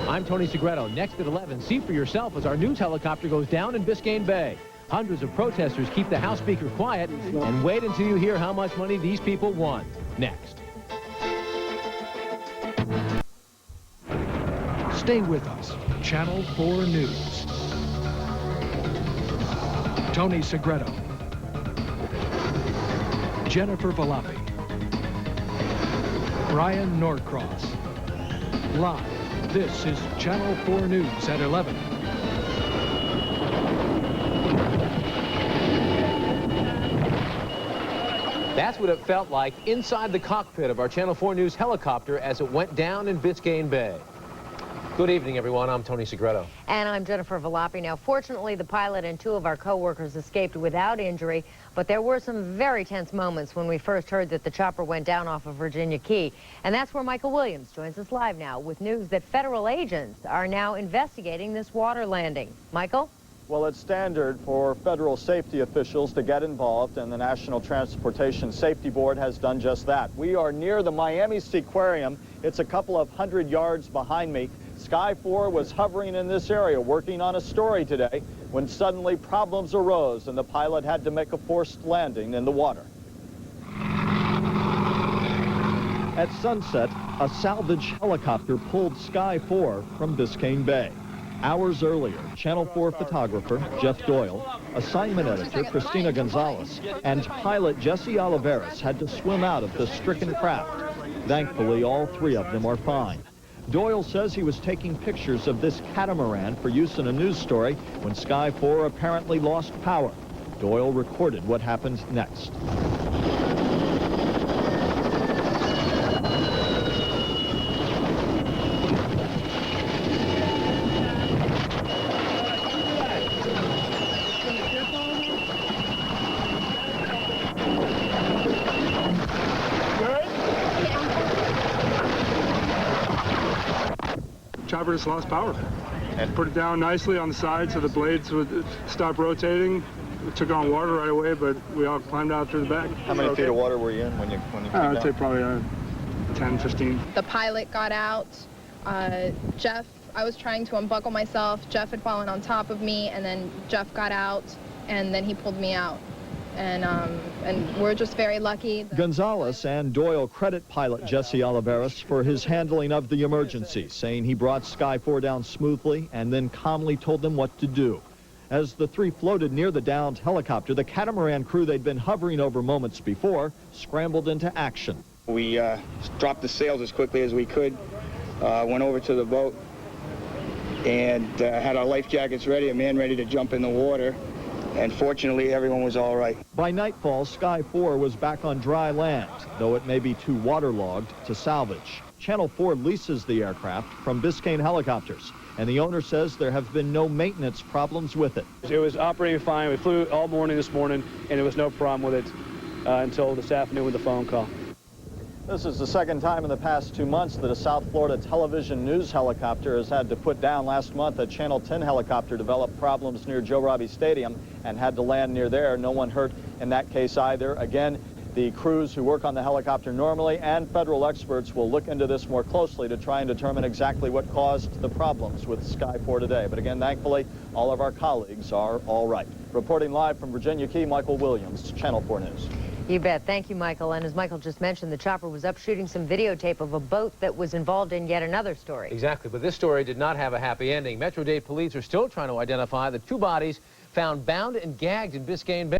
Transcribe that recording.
I'm Tony Segreto. Next at 11, see for yourself as our news helicopter goes down in Biscayne Bay. Hundreds of protesters keep the House Speaker quiet and wait until you hear how much money these people won. Next. Stay with us. Channel 4 News. Tony Segreto. Jennifer Valoppi. BRYAN NORCROSS. Live, this is Channel 4 News at 11. That's what it felt like inside the cockpit of our Channel 4 News helicopter as it went down in Biscayne Bay. Good evening, everyone. I'm Tony Segreto. And I'm Jennifer Valoppi. Now, fortunately, the pilot and two of our co-workers escaped without injury, but there were some very tense moments when we first heard that the chopper went down off of Virginia Key. And that's where Michael Williams joins us live now with news that federal agents are now investigating this water landing. Michael? Well, it's standard for federal safety officials to get involved, and the National Transportation Safety Board has done just that. We are near the Miami Seaquarium. It's a couple of 100 yards behind me. Sky4 was hovering in this area working on a story today when suddenly problems arose and the pilot had to make a forced landing in the water. At sunset, a salvage helicopter pulled Sky4 from Biscayne Bay. Hours earlier, Channel 4 photographer Geoff Doyle, assignment editor Christina Gonzalez, and pilot Jesse Oliveras had to swim out of the stricken craft. Thankfully, all three of them are fine. Doyle says he was taking pictures of this catamaran for use in a news story when Sky4 apparently lost power. Doyle recorded what happened next. Chopper just lost power and put it down nicely on the side so the blades would stop rotating. It took on water right away, but we all climbed out through the back. How many feet of water were you in when you came down? I'd say probably 10, 15. The pilot got out. Geoff, I was trying to unbuckle myself. Geoff had fallen on top of me, and then Geoff got out, and then he pulled me out. And we're just very lucky. Gonzalez and Doyle credit pilot Jesse Oliveras for his handling of the emergency, saying he brought Sky4 down smoothly and then calmly told them what to do. As the three floated near the downed helicopter, the Catamaran crew they'd been hovering over moments before scrambled into action. We dropped the sails as quickly as we could, went over to the boat, and had our life jackets ready, a man ready to jump in the water. And fortunately, everyone was all right. By nightfall, Sky4 was back on dry land, though it may be too waterlogged to salvage. Channel 4 leases the aircraft from Biscayne Helicopters, and the owner says there have been no maintenance problems with it. It was operating fine. We flew all morning this morning, and there was no problem with it until this afternoon with the phone call. This is the second time in the past 2 months that a South Florida television news helicopter has had to put down. Last month, a Channel 10 helicopter developed problems near Joe Robbie Stadium and had to land near there. No one hurt in that case either. Again, the crews who work on the helicopter normally and federal experts will look into this more closely to try and determine exactly what caused the problems with Sky4 today. But again, thankfully, all of our colleagues are all right. Reporting live from Virginia Key, Michael Williams, Channel 4 News. You bet. Thank you, Michael. And as Michael just mentioned, the chopper was up shooting some videotape of a boat that was involved in yet another story. Exactly, but this story did not have a happy ending. Metro-Dade police are still trying to identify the two bodies found bound and gagged in Biscayne Bay.